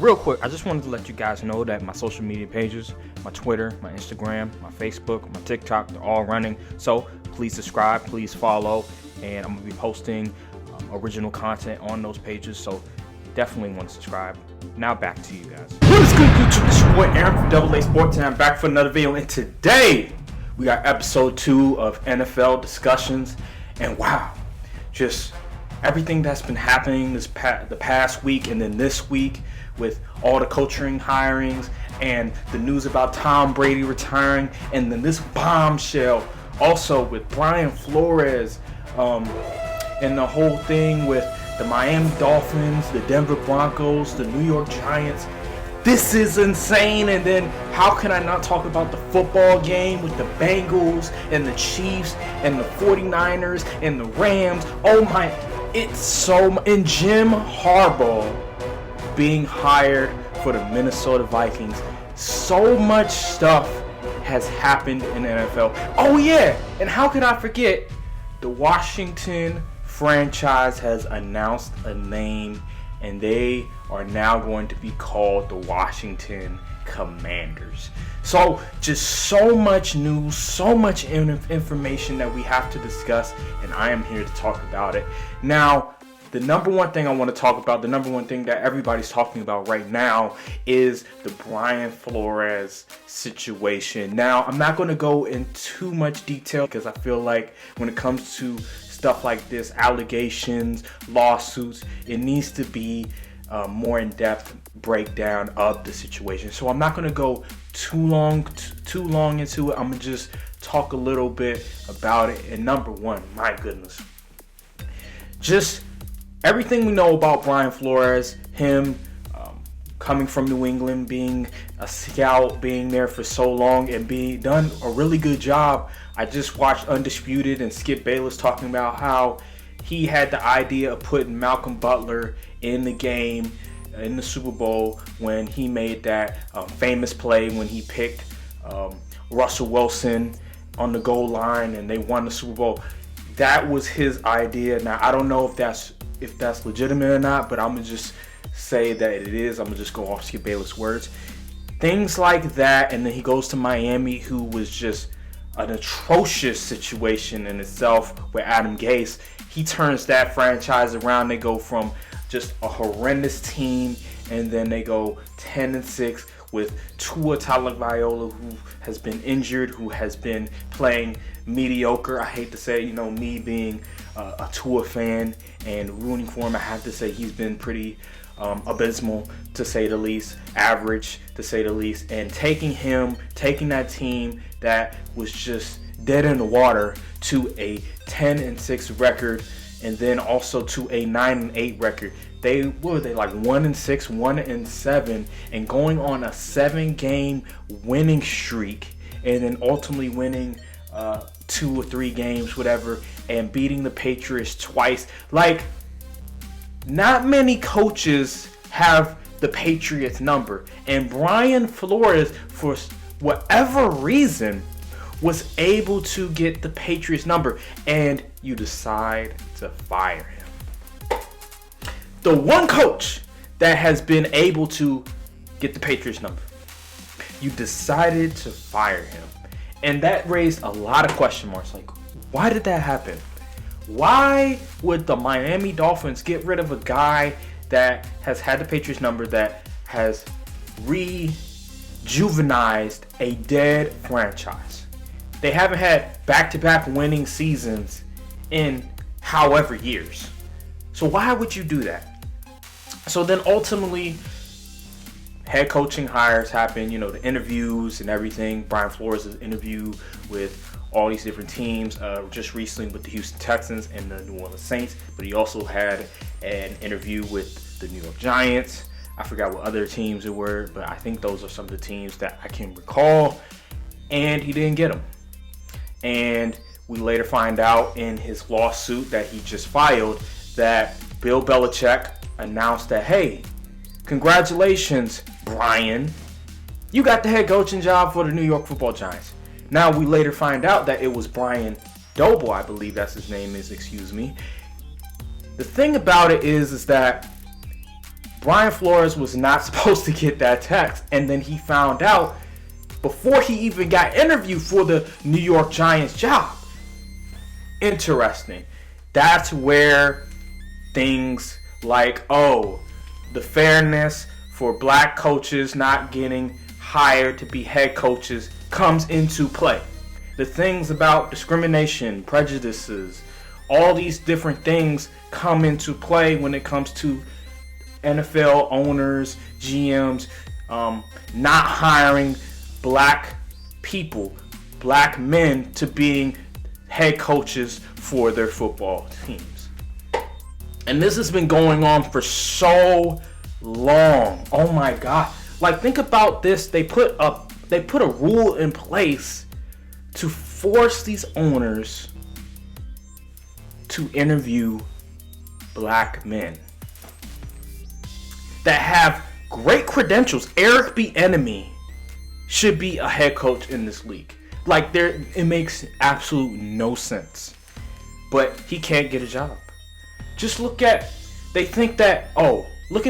Real quick, I just wanted to let you guys know that my social media pages, my Twitter, my Instagram, my Facebook, my TikTok, they're all running. So please subscribe, please follow, and I'm going to be posting original content on those pages. So definitely want to subscribe. Now back to you guys. What is good, YouTube? This is your boy Aaron from Double A Sports, and I'm back for another video. And today we got episode 2 of NFL discussions. And wow, just everything that's been happening the past week and then this week with all the coaching hirings and the news about Tom Brady retiring, and then this bombshell also with Brian Flores and the whole thing with the Miami Dolphins, the Denver Broncos, the New York Giants. This is insane. And then how can I not talk about the football game with the Bengals and the Chiefs and the 49ers and the Rams? Oh my, it's so, and Jim Harbaugh being hired for the Minnesota Vikings. So much stuff has happened in the NFL. Oh yeah, and how could I forget, the Washington franchise has announced a name, and they are now going to be called the Washington Commanders. So just so much news, so much information that we have to discuss, and I am here to talk about it. Now, the number one thing I want to talk about, the number one thing that everybody's talking about right now is the Brian Flores situation. Now, I'm not going to go in too much detail because I feel like when it comes to stuff like this, allegations, lawsuits, it needs to be more in-depth breakdown of the situation. So I'm not going to go too long into it. I'm going to just talk a little bit about it. And number one, my goodness, just everything we know about Brian Flores, him coming from New England, being a scout, being there for so long, and being done a really good job. I just watched Undisputed and Skip Bayless talking about how he had the idea of putting Malcolm Butler in the game in the Super Bowl when he made that famous play when he picked Russell Wilson on the goal line and they won the Super Bowl. That was his idea. Now, I don't know if that's legitimate or not, but I'm gonna just say that it is. I'm gonna just go off Skip Bayless' words. Things like that, and then he goes to Miami, who was just an atrocious situation in itself with Adam Gase. He turns that franchise around. They go from just a horrendous team, and then they go 10-6 with Tua Tagovailoa, who has been injured, who has been playing mediocre. I hate to say, me being a Tua fan and rooting for him, I have to say he's been pretty abysmal, to say the least, average, to say the least, and taking that team that was just dead in the water to a 10-6 record, and then also to a 9-8 record. They like 1-6, 1-7, and going on a 7-game winning streak, and then ultimately winning 2 or 3 games, whatever, and beating the Patriots twice. Like, not many coaches have the Patriots number, and Brian Flores, for whatever reason, was able to get the Patriots number, and you decide to fire him. The one coach that has been able to get the Patriots number, you decided to fire him. And that raised a lot of question marks. Like, why did that happen? Why would the Miami Dolphins get rid of a guy that has had the Patriots number, that has rejuvenized a dead franchise? They haven't had back-to-back winning seasons in however years. So why would you do that? So then ultimately, head coaching hires happen, the interviews and everything. Brian Flores' interview with all these different teams, just recently with the Houston Texans and the New Orleans Saints, but he also had an interview with the New York Giants. I forgot what other teams it were, but I think those are some of the teams that I can recall, and he didn't get them. And we later find out in his lawsuit that he just filed that Bill Belichick announced that, hey, congratulations, Brian, you got the head coaching job for the New York Football Giants. Now we later find out that it was Brian Doble, I believe that's his name is, excuse me. The thing about it is that Brian Flores was not supposed to get that text, and then he found out before he even got interviewed for the New York Giants job. Interesting. That's where things like, the fairness for black coaches not getting hired to be head coaches comes into play. The things about discrimination, prejudices, all these different things come into play when it comes to NFL owners, GMs, not hiring black people, black men to being head coaches for their football teams. And this has been going on for so long. Oh my God. Like, think about this. They put a rule in place to force these owners to interview black men that have great credentials. Eric Bieniemy should be a head coach in this league. Like, it makes absolute no sense. But he can't get a job. Just look at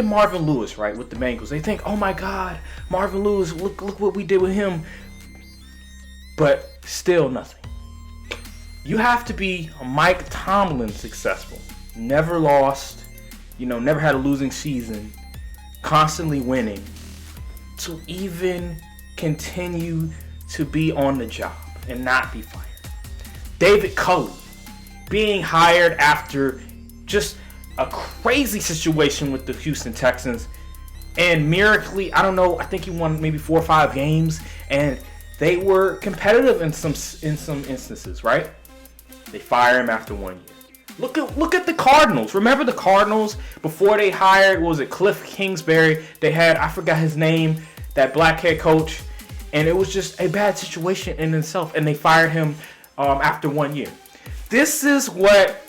Marvin Lewis, right, with the Bengals. They think, oh my God, Marvin Lewis, look what we did with him. But still nothing. You have to be a Mike Tomlin successful. Never lost, never had a losing season, constantly winning, to even continue to be on the job and not be fired. David Culley being hired after just a crazy situation with the Houston Texans, and miraculously, I think he won maybe 4 or 5 games, and they were competitive in some instances, right? They fire him after 1 year. Look at the Cardinals. Remember the Cardinals before they hired, Cliff Kingsbury? They had, I forgot his name, that black head coach, and it was just a bad situation in itself, and they fired him after 1 year. This is what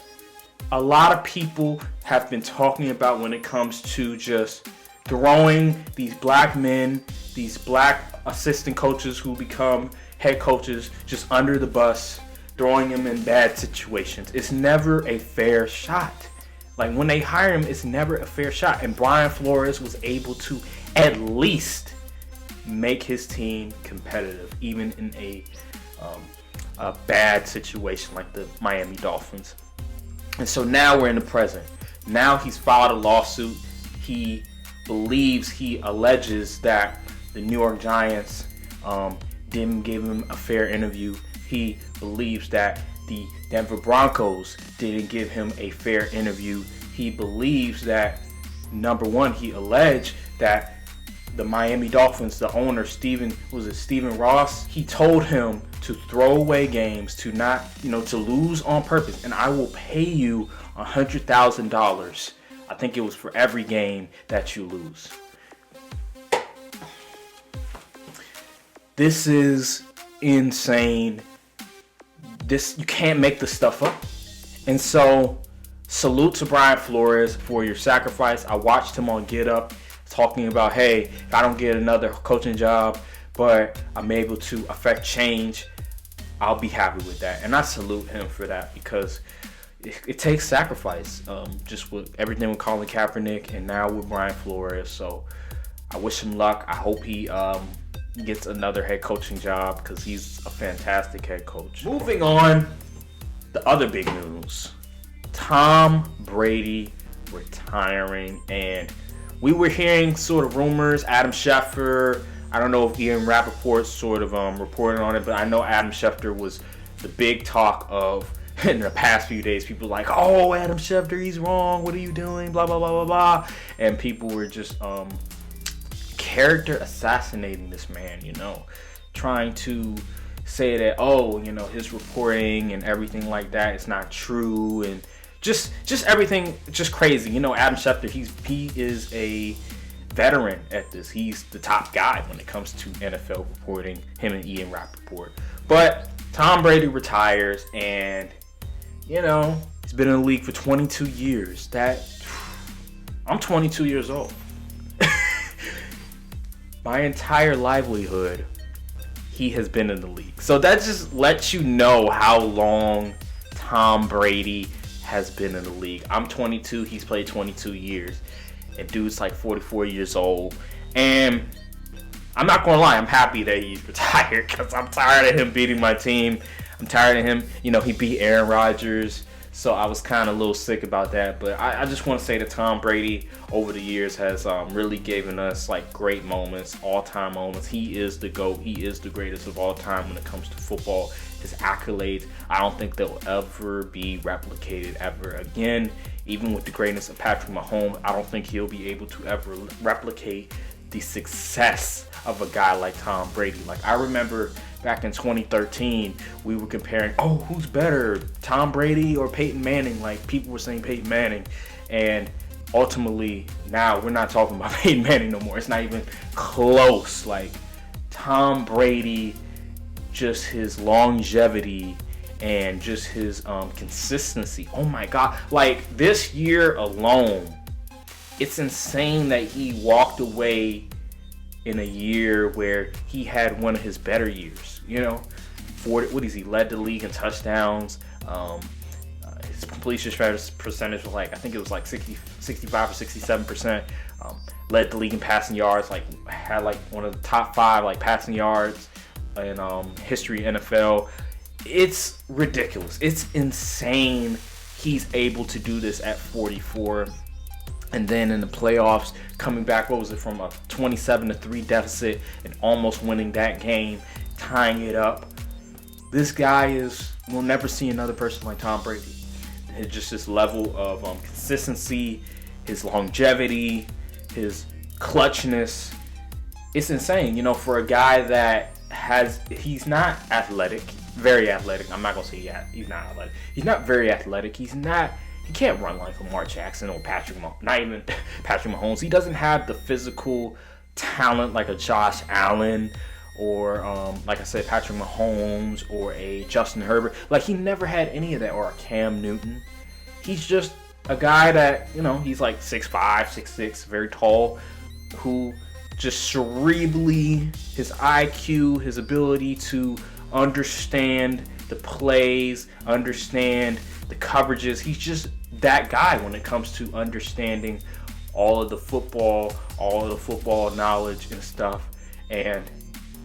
a lot of people have been talking about when it comes to just throwing these black men, these black assistant coaches who become head coaches, just under the bus, throwing them in bad situations. It's never a fair shot. Like, when they hire him, it's never a fair shot. And Brian Flores was able to at least make his team competitive, even in a bad situation like the Miami Dolphins. And so now we're in the present. Now he's filed a lawsuit. He alleges that the New York Giants didn't give him a fair interview. He believes that the Denver Broncos didn't give him a fair interview. He believes that, number one, he alleged that the Miami Dolphins, the owner, Stephen Ross, he told him to throw away games, to not, to lose on purpose, and I will pay you $100,000. I think it was for every game that you lose. This is insane. You can't make this stuff up. And so, salute to Brian Flores for your sacrifice. I watched him on Get Up talking about, hey, if I don't get another coaching job, but I'm able to affect change, I'll be happy with that. And I salute him for that, because it takes sacrifice, just with everything with Colin Kaepernick and now with Brian Flores. So I wish him luck. I hope he gets another head coaching job, because he's a fantastic head coach. Moving on, the other big news. Tom Brady retiring, and we were hearing sort of rumors. Adam Schefter, I don't know if Ian Rappaport sort of reported on it, but I know Adam Schefter was the big talk of in the past few days. People were like, oh, Adam Schefter, he's wrong. What are you doing? Blah, blah, blah, blah, blah. And people were just character assassinating this man, trying to say that, his reporting and everything like that is not true, and just everything just crazy. Adam Schefter, he is a veteran at this. He's the top guy when it comes to NFL reporting, him and Ian Rappaport. But Tom Brady retires, and he's been in the league for 22 years. I'm 22 years old. My entire livelihood, he has been in the league. So that just lets you know how long Tom Brady has been in the league. I'm 22. He's played 22 years. and dude's like 44 years old. And I'm not gonna lie, I'm happy that he's retired because I'm tired of him beating my team. I'm tired of him. He beat Aaron Rodgers, so I was kind of a little sick about that. But I just want to say that Tom Brady over the years has really given us like great moments, all-time moments. He is the GOAT. He is the greatest of all time when it comes to football. His accolades, I don't think they'll ever be replicated ever again. Even with the greatness of Patrick Mahomes, I don't think he'll be able to ever replicate the success of a guy like Tom Brady. Like, I remember back in 2013, we were comparing, who's better, Tom Brady or Peyton Manning? Like, people were saying Peyton Manning. And ultimately, now we're not talking about Peyton Manning no more. It's not even close. Like, Tom Brady, just his longevity and just his consistency. Oh my God. Like, this year alone, it's insane that he walked away in a year where he had one of his better years. He led the league in touchdowns. His completion percentage was I think it was 65 or 67%. Led the league in passing yards, had one of the top 5 passing yards in history NFL. It's ridiculous. It's insane he's able to do this at 44. And then in the playoffs, coming back, from a 27-3 deficit and almost winning that game, tying it up. This guy we'll never see another person like Tom Brady. It's just this level of consistency, his longevity, his clutchness. It's insane, for a guy that he's not athletic, very athletic. I'm not going to say he's not athletic. He's not very athletic. He can't run like Lamar Jackson or not even Patrick Mahomes. He doesn't have the physical talent like a Josh Allen or, like I said, Patrick Mahomes or a Justin Herbert. Like, he never had any of that, or a Cam Newton. He's just a guy that, he's 6'5", 6'6", very tall, who just cerebrally, his IQ, his ability to understand the plays, understand the coverages. He's just that guy when it comes to understanding all of the football knowledge and stuff. And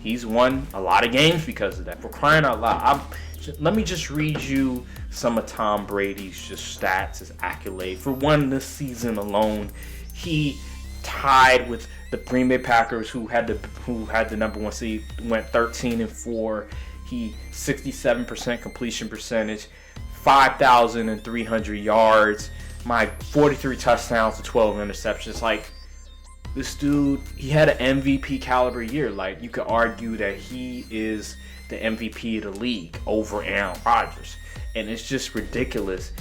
he's won a lot of games because of that. For crying out loud, let me just read you some of Tom Brady's just stats, his accolade. For one, this season alone, he tied with the Green Bay Packers, who had the number 1 seed, went 13-4. He 67% completion percentage, 5,300 yards, 43 touchdowns to 12 interceptions. This dude, he had an MVP caliber year. You could argue that he is the MVP of the league over Aaron Rodgers. And it's just ridiculous.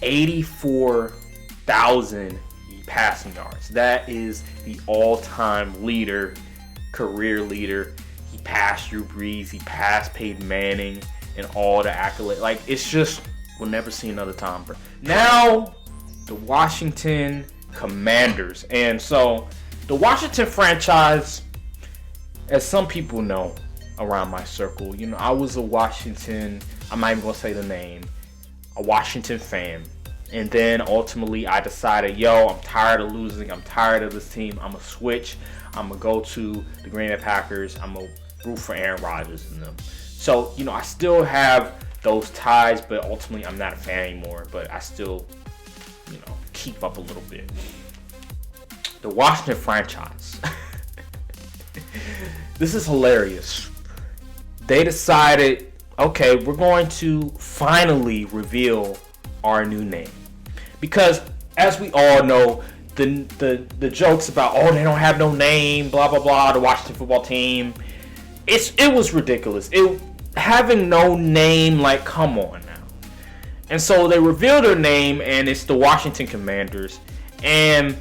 84,000 passing yards. That is the all-time career leader. He passed Drew Brees, he passed Peyton Manning, and all the accolades. It's just, we'll never see another Tom Brady. Now, the Washington Commanders. And so, the Washington franchise, as some people know around my circle, I was a Washington, I'm not even going to say the name, a Washington fan. And then ultimately I decided, I'm tired of losing. I'm tired of this team. I'm going to switch. I'm going to go to the Green Bay Packers. I'm going to root for Aaron Rodgers and them. So, I still have those ties, but ultimately I'm not a fan anymore. But I still, keep up a little bit. The Washington franchise. This is hilarious. They decided, okay, we're going to finally reveal our new name. Because, as we all know, the jokes about, they don't have no name, blah, blah, blah, the Washington football team, it was ridiculous. Having no name, come on now. And so they revealed their name, and it's the Washington Commanders. And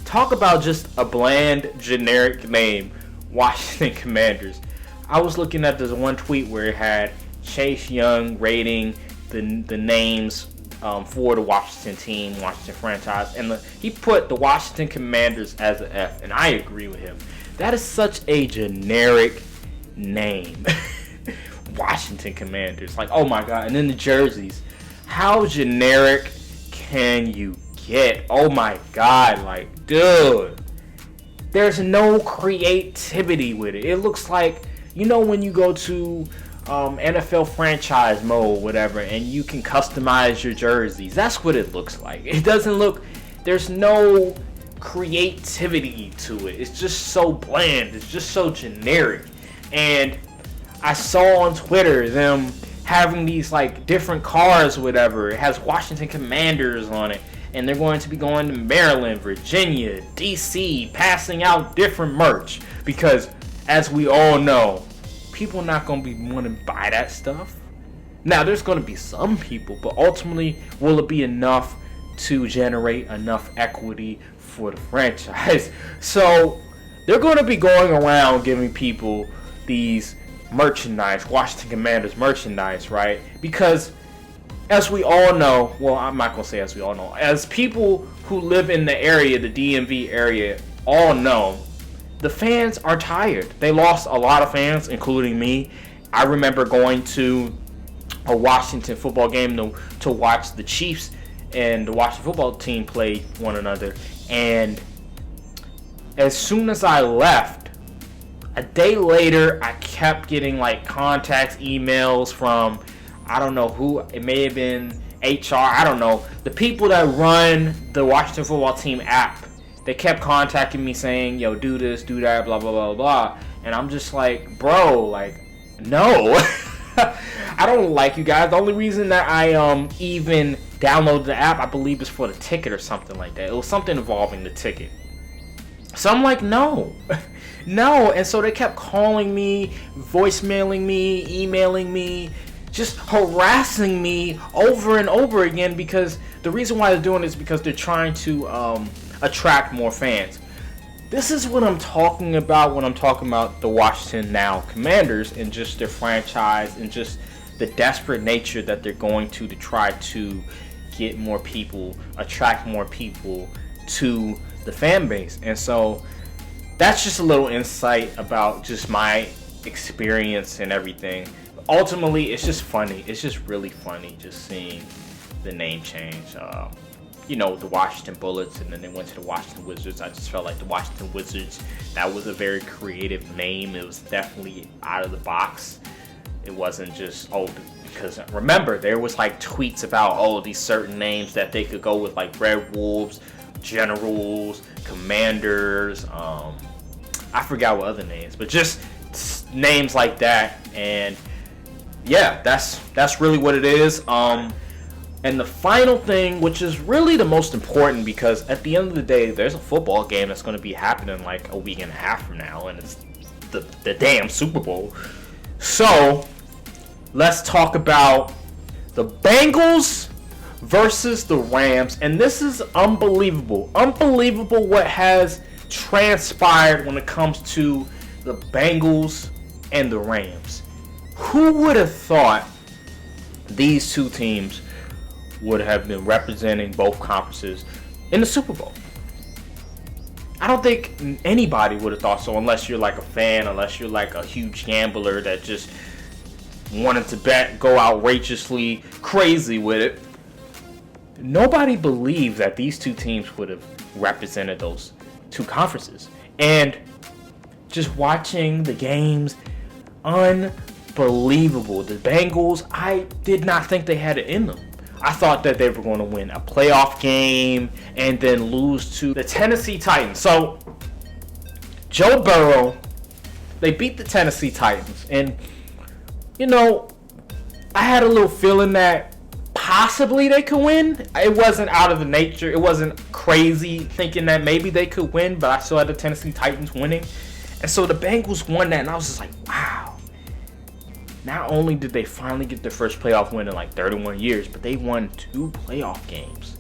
talk about just a bland, generic name, Washington Commanders. I was looking at this one tweet where it had Chase Young rating the names for the Washington team, Washington franchise, and he put the Washington Commanders as an F, and I agree with him. That is such a generic name. Washington Commanders. Oh my God. And then the jerseys. How generic can you get. Oh my God, like, dude. There's no creativity with it. It looks like, you know, when you go to NFL franchise mode, whatever, and you can customize your jerseys. That's what it looks like. It doesn't look, there's no creativity to it. It's just so bland. It's just so generic. And I saw on Twitter them having these like different cars, whatever. It has Washington Commanders on it, and they're going to be going to Maryland, Virginia, DC, passing out different merch because, as we all know, people are not going to be wanting to buy that stuff. Now, there's going to be some people, but ultimately, will it be enough to generate enough equity for the franchise? So they're going to be going around giving people these merchandise, Washington Commanders merchandise, right? Because as we all know, well, I'm not going to say as we all know, as people who live in the area, the DMV area, all know, the fans are tired. They lost a lot of fans, including me. I remember going to a Washington football game to watch the Chiefs and the Washington football team play one another. And as soon as I left, a day later, I kept getting like contacts, emails from, I don't know who, it may have been HR, I don't know. The people that run the Washington football team app, they kept contacting me saying, yo, do this, do that, blah, blah, blah, blah. And I'm just like, bro, like, no. I don't like you guys. The only reason that I even downloaded the app, I believe, is for the ticket or something like that. It was something involving the ticket. So I'm like, no. No. And so they kept calling me, voicemailing me, emailing me, just harassing me over and over again, because the reason why they're doing it is because they're trying to attract more fans. This is what I'm talking about when I'm talking about the Washington now Commanders and just their franchise and just the desperate nature that they're going to try to get more people, attract more people to the fan base. And so that's just a little insight about just my experience and everything. Ultimately, it's just funny. It's just really funny just seeing the name change. You know, the Washington Bullets, and then they went to the Washington Wizards. I just felt like the Washington Wizards, that was a very creative name. It was definitely out of the box. It wasn't just, because remember, there was like tweets about, these certain names that they could go with, like Red Wolves, Generals, Commanders, I forgot what other names, but just names like that. And yeah, that's really what it is. And the final thing, which is really the most important, because at the end of the day, there's a football game that's going to be happening like a week and a half from now, and it's the damn Super Bowl. So let's talk about the Bengals versus the Rams. And this is unbelievable. Unbelievable what has transpired when it comes to the Bengals and the Rams. Who would have thought these two teams would have been representing both conferences in the Super Bowl? I don't think anybody would have thought so, unless you're like a fan, unless you're like a huge gambler that just wanted to bet, go outrageously crazy with it. Nobody believed that these two teams would have represented those two conferences. And just watching the games, unbelievable. The Bengals, I did not think they had it in them. I thought that they were going to win a playoff game and then lose to the Tennessee Titans. So, Joe Burrow, they beat the Tennessee Titans. And, you know, I had a little feeling that possibly they could win. It wasn't out of the nature. It wasn't crazy thinking that maybe they could win, but I still had the Tennessee Titans winning. And so the Bengals won that, and I was just like, wow. Not only did they finally get their first playoff win in like 31 years, but they won 2 playoff games.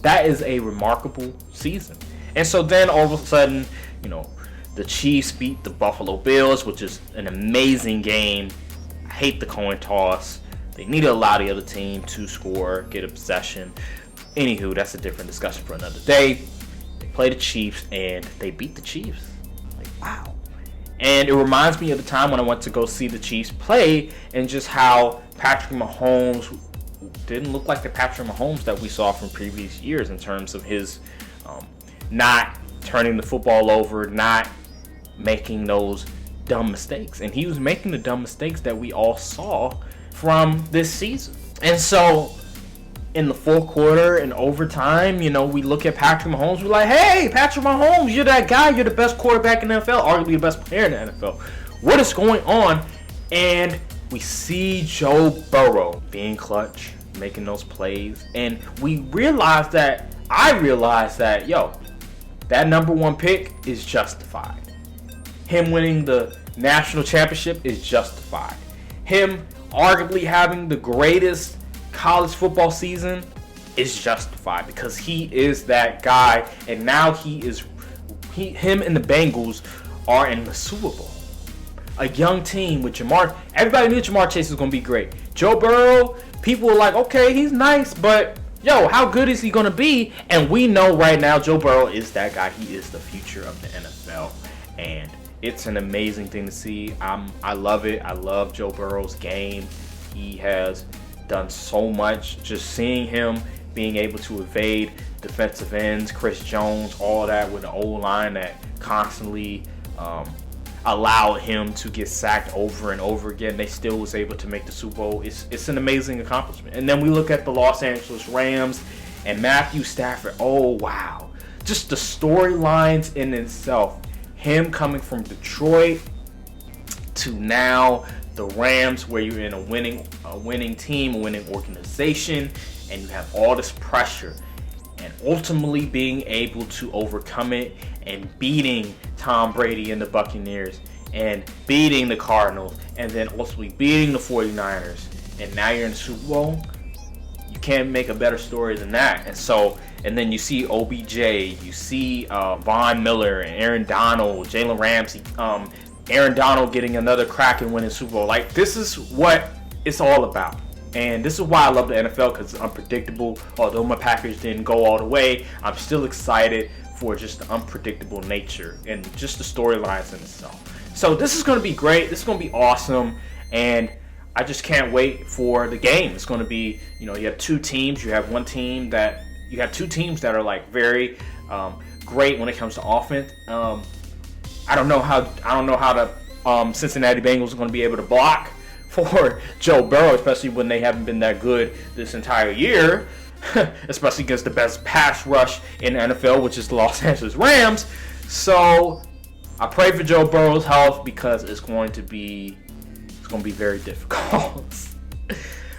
That is a remarkable season. And so then all of a sudden, you know, the Chiefs beat the Buffalo Bills, which is an amazing game. I hate the coin toss. They need to allow the other team to score, get a possession. Anywho, that's a different discussion for another day. They play the Chiefs, and they beat the Chiefs. Like, wow. And it reminds me of the time when I went to go see the Chiefs play and just how Patrick Mahomes didn't look like the Patrick Mahomes that we saw from previous years in terms of his not turning the football over, not making those dumb mistakes. And he was making the dumb mistakes that we all saw from this season. And so in the fourth quarter and overtime, we look at Patrick Mahomes. We're like, hey, Patrick Mahomes, you're that guy. You're the best quarterback in the NFL, arguably the best player in the NFL. What is going on? And we see Joe Burrow being clutch, making those plays. And I realized that, that number one pick is justified. Him winning the national championship is justified. Him arguably having the greatest college football season is justified because he is that guy, and now him and the Bengals are in the Super Bowl. A young team with Jamar. Everybody knew Jamar Chase was going to be great. Joe Burrow, people were like, okay, he's nice, but how good is he going to be? And we know right now Joe Burrow is that guy. He is the future of the NFL, and it's an amazing thing to see. I love it. I love Joe Burrow's game. He has done so much. Just seeing him being able to evade defensive ends, Chris Jones, all that with an O-line that constantly allowed him to get sacked over and over again. They still was able to make the Super Bowl. It's an amazing accomplishment. And then we look at the Los Angeles Rams and Matthew Stafford. Oh, wow. Just the storylines in itself. Him coming from Detroit to now the Rams, where you're in a winning team, a winning organization, and you have all this pressure, and ultimately being able to overcome it and beating Tom Brady and the Buccaneers and beating the Cardinals and then ultimately beating the 49ers, and now you're in the Super Bowl. You can't make a better story than that. And then you see OBJ, you see Von Miller and Aaron Donald, Jalen Ramsey, Aaron Donald getting another crack and winning Super Bowl. Like, this is what it's all about. And this is why I love the NFL, because it's unpredictable. Although my Packers didn't go all the way, I'm still excited for just the unpredictable nature and just the storylines in itself. So this is going to be great. This is going to be awesome. And I just can't wait for the game. It's going to be, you have two teams. You have two teams that are like very great when it comes to offense. I don't know how the Cincinnati Bengals are going to be able to block for Joe Burrow, especially when they haven't been that good this entire year, especially against the best pass rush in the NFL, which is the Los Angeles Rams. So I pray for Joe Burrow's health, because it's going to be very difficult.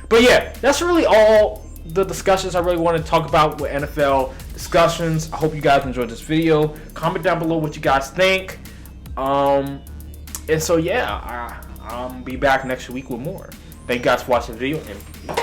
But yeah, that's really all the discussions I really want to talk about with NFL discussions. I hope you guys enjoyed this video. Comment down below what you guys think. And so yeah, I'll be back next week with more. Thank you guys for watching the video, and